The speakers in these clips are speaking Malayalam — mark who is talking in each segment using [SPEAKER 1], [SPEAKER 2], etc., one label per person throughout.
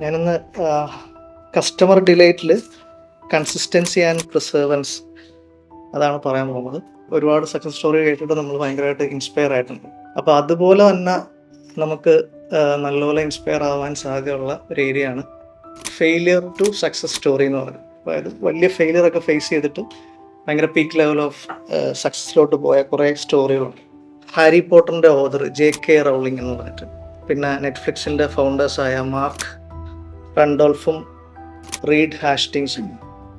[SPEAKER 1] ഞാനിന്ന് കസ്റ്റമർ ഡിലൈറ്റിൽ കൺസിസ്റ്റൻസി ആൻഡ് പ്രിസർവൻസ് അതാണ് പറയാൻ പോകുന്നത്. ഒരുപാട് സക്സസ് സ്റ്റോറി കേട്ടിട്ട് നമ്മൾ ഭയങ്കരമായിട്ട് ഇൻസ്പയർ ആയിട്ടുണ്ട്. അപ്പോൾ അതുപോലെ തന്നെ നമുക്ക് നല്ലപോലെ ഇൻസ്പയർ ആവാൻ സാധ്യതയുള്ള ഒരു ഏരിയയാണ് ഫെയിലിയർ ടു സക്സസ് സ്റ്റോറി എന്ന് പറയുന്നത്. അതായത് വലിയ ഫെയിലിയർ ഒക്കെ ഫേസ് ചെയ്തിട്ട് ഭയങ്കര പീക്ക് ലെവൽ ഓഫ് സക്സസിലോട്ട് പോയ കുറേ സ്റ്റോറികളുണ്ട്. ഹാരി പോട്ടറിൻ്റെ ഓതർ JK റൗളിംഗ് എന്ന് പറഞ്ഞിട്ട്, പിന്നെ നെറ്റ്ഫ്ലിക്സിൻ്റെ ഫൗണ്ടേഴ്സായ മാർക്ക് റണ്ടോൾഫും റീഡ് ഹാസ്റ്റിങ്സും,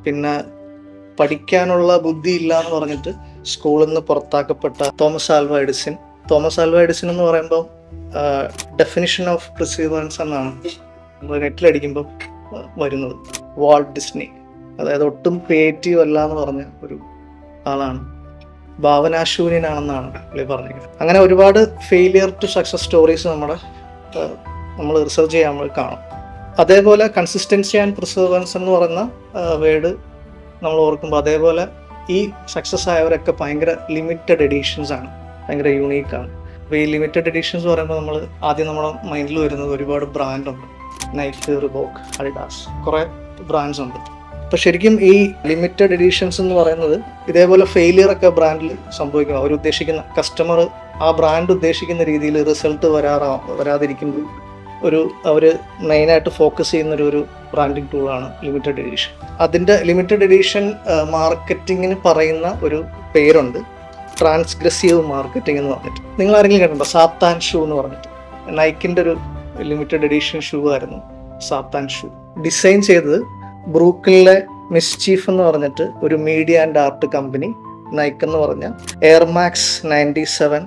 [SPEAKER 1] പിന്നെ പഠിക്കാനുള്ള ബുദ്ധി ഇല്ല എന്ന് പറഞ്ഞിട്ട് സ്കൂളിൽ നിന്ന് പുറത്താക്കപ്പെട്ട തോമസ് ആൽവ എഡിസൺ എന്ന് പറയുമ്പോൾ ഡെഫിനിഷൻ ഓഫ് പ്രിസീവറൻസ് എന്നാണ് നമ്മൾ നെറ്റിലടിക്കുമ്പോൾ വരുന്നത്. വാൾട്ട് ഡിസ്നി, അതായത് ഒട്ടും ക്രിയേറ്റീവ് അല്ല എന്ന് പറഞ്ഞ ഒരു ആളാണ്, ഭാവനാശൂന്യനാണെന്നാണ് പുള്ളി പറഞ്ഞിരിക്കുന്നത്. അങ്ങനെ ഒരുപാട് ഫെയിലിയർ ടു സക്സസ് സ്റ്റോറീസ് നമ്മൾ റിസർച്ച് ചെയ്യാൻ നമ്മൾ കാണും. അതേപോലെ കൺസിസ്റ്റൻസി ആൻഡ് പ്രിസർവൻസ് എന്ന് പറയുന്ന വേർഡ് നമ്മൾ ഓർക്കുമ്പോൾ അതേപോലെ ഈ സക്സസ് ആയവരൊക്കെ ഭയങ്കര ലിമിറ്റഡ് എഡിഷൻസ് ആണ്, ഭയങ്കര യൂണീക്കാണ്. അപ്പോൾ ഈ ലിമിറ്റഡ് എഡിഷൻസ് പറയുമ്പോൾ നമ്മൾ ആദ്യം നമ്മുടെ മൈൻഡിൽ വരുന്നത് ഒരുപാട് ബ്രാൻഡുണ്ട്. നൈക്ക്, റിബോക്ക്, അഡിഡാസ്, കുറേ ബ്രാൻഡ്സ് ഉണ്ട്. അപ്പോൾ ശരിക്കും ഈ ലിമിറ്റഡ് എഡിഷൻസ് എന്ന് പറയുന്നത് ഇതേപോലെ ഫെയിലിയർ ഒക്കെ ബ്രാൻഡിൽ സംഭവിക്കും. അവർ ഉദ്ദേശിക്കുന്ന കസ്റ്റമർ ആ ബ്രാൻഡ് ഉദ്ദേശിക്കുന്ന രീതിയിൽ റിസൾട്ട് വരാതിരിക്കുമ്പോൾ അവർ മെയിനായിട്ട് ഫോക്കസ് ചെയ്യുന്നൊരു ബ്രാൻഡിങ് ടൂളാണ് ലിമിറ്റഡ് എഡിഷൻ. അതിൻ്റെ ലിമിറ്റഡ് എഡിഷൻ മാർക്കറ്റിങ്ങിന് പറയുന്ന ഒരു പേരുണ്ട്, ട്രാൻസ്ഗ്രസീവ് മാർക്കറ്റിംഗ് എന്ന് പറഞ്ഞിട്ട്. നിങ്ങൾ ആരെങ്കിലും കേട്ടിട്ടുണ്ടോ? സാത്താൻ ഷൂ എന്ന് പറഞ്ഞിട്ട് നൈക്കിൻ്റെ ഒരു ലിമിറ്റഡ് എഡിഷൻ ഷൂ ആയിരുന്നു സാത്താൻ ഷൂ. ഡിസൈൻ ചെയ്തത് ബ്രൂക്ലിനിലെ മിസ്ചീഫ് എന്ന് പറഞ്ഞിട്ട് ഒരു media and art company Nike എന്ന് പറഞ്ഞ എയർമാക്സ് 97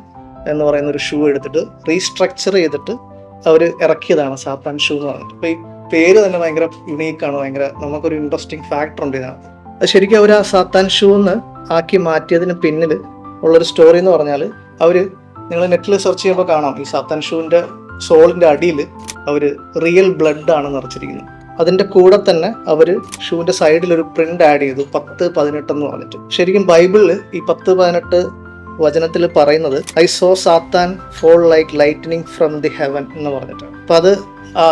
[SPEAKER 1] എന്ന് പറയുന്ന ഒരു ഷൂ എടുത്തിട്ട് റീസ്ട്രക്ചർ ചെയ്തിട്ട് അവർ ഇറക്കിയതാണ് സാത്താൻ ഷൂ എന്ന് പറഞ്ഞിട്ട്. അപ്പോൾ ഈ പേര് തന്നെ ഭയങ്കര യുണീക്കാണ്, ഭയങ്കര നമുക്കൊരു ഇൻട്രസ്റ്റിംഗ് ഫാക്ടർ ഉണ്ട് ഇതിനകത്ത്. അത് ശരിക്കും അവർ ആ സാത്താൻ ഷൂ എന്ന് ആക്കി മാറ്റിയതിന് പിന്നിൽ ഉള്ളൊരു സ്റ്റോറി എന്ന് പറഞ്ഞാൽ, നിങ്ങൾ നെറ്റിൽ സെർച്ച് ചെയ്യുമ്പോൾ കാണാം ഈ സാത്താൻ ഷൂവിൻ്റെ സോളിൻ്റെ അടിയിൽ അവർ റിയൽ ബ്ലഡ് ആണ് നിറച്ചിരിക്കുന്നത്. അതിൻ്റെ കൂടെ തന്നെ അവർ ഷൂവിൻ്റെ സൈഡിൽ ഒരു പ്രിന്റ് ആഡ് ചെയ്തു 10-18 എന്ന് പറഞ്ഞിട്ട്. ശരിക്കും ബൈബിളിൽ ഈ 10-18 വചനത്തിൽ പറയുന്നത് I saw Satan fall like lightning from the heaven എന്ന് പറഞ്ഞിട്ടാണ്. അപ്പം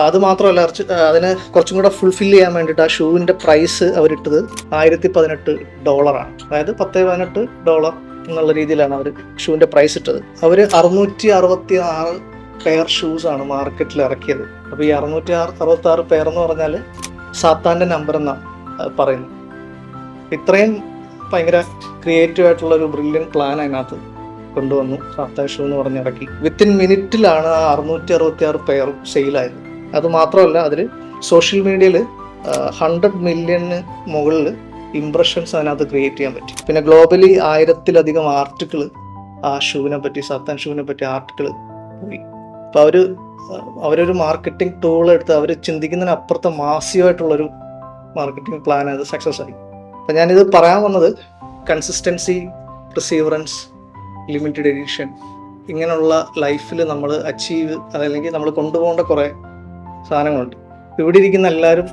[SPEAKER 1] അത് മാത്രമല്ല, അതിന് കുറച്ചും കൂടെ ഫുൾഫിൽ ചെയ്യാൻ വേണ്ടിയിട്ട് ആ ഷൂവിൻ്റെ പ്രൈസ് അവരിട്ടത് $1018. അതായത് $10-18 എന്നുള്ള രീതിയിലാണ് അവർ ഷൂവിൻ്റെ പ്രൈസ് ഇട്ടത്. അവർ 666 പെയർ ഷൂസാണ് മാർക്കറ്റിൽ ഇറക്കിയത്. അപ്പോൾ ഈ 666 പെയർ എന്ന് പറഞ്ഞാൽ സാത്താൻ്റെ നമ്പർ എന്നാണ് പറയുന്നത്. ഇത്രയും ഭയങ്കര ക്രിയേറ്റീവ് ആയിട്ടുള്ള ഒരു ബ്രില്യൻ പ്ലാൻ അതിനകത്ത് കൊണ്ടുവന്നു സാത്താൻ ഷൂ എന്ന് പറഞ്ഞ് ഇറക്കി. വിത്തിൻ മിനിറ്റിലാണ് ആ 666 പെയർ സെയിലായത്. അത് മാത്രമല്ല, അതിൽ സോഷ്യൽ മീഡിയയിൽ 100 മില്യന് മുകളിൽ ഇംപ്രഷൻസ് അതിനകത്ത് ക്രിയേറ്റ് ചെയ്യാൻ പറ്റി. പിന്നെ ഗ്ലോബലി 1000-ലധികം ആർട്ടിക്കിൾ ആ ഷൂവിനെ പറ്റി, സാത്താൻ ഷൂവിനെ പറ്റി ആർട്ടിക്കിൾ പോയി. അപ്പോൾ അവരൊരു മാർക്കറ്റിംഗ് ടൂൾ എടുത്ത് അവർ ചിന്തിക്കുന്നതിനപ്പുറത്തെ മാസീവായിട്ടുള്ളൊരു മാർക്കറ്റിംഗ് പ്ലാൻ അത് സക്സസ് ആയി. അപ്പം ഞാനിത് പറയാൻ വന്നത് കൺസിസ്റ്റൻസി, പ്രിസീവറൻസ്, ലിമിറ്റഡ് എഡിഷൻ, ഇങ്ങനെയുള്ള ലൈഫിൽ നമ്മൾ അച്ചീവ് അതല്ലെങ്കിൽ നമ്മൾ കൊണ്ടുപോകേണ്ട കുറേ സാധനങ്ങളുണ്ട്. ഇവിടെ ഇരിക്കുന്ന എല്ലാവരും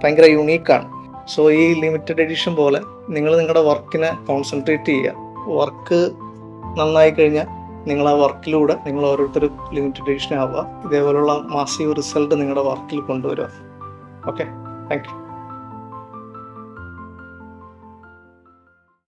[SPEAKER 1] ഭയങ്കര യുണീക്കാണ്. സോ ഈ ലിമിറ്റഡ് എഡിഷൻ പോലെ നിങ്ങൾ നിങ്ങളുടെ വർക്കിനെ കോൺസെൻട്രേറ്റ് ചെയ്യുക. വർക്ക് നന്നായി കഴിഞ്ഞാൽ നിങ്ങൾ ആ വർക്കിലൂടെ നിങ്ങൾ ഓരോരുത്തരും ലിമിറ്റഡ് എഡിഷൻ ആവുക. ഇതേപോലുള്ള മാസീവ് റിസൾട്ട് നിങ്ങളുടെ വർക്കിൽ കൊണ്ടുവരിക. Okay, thank you.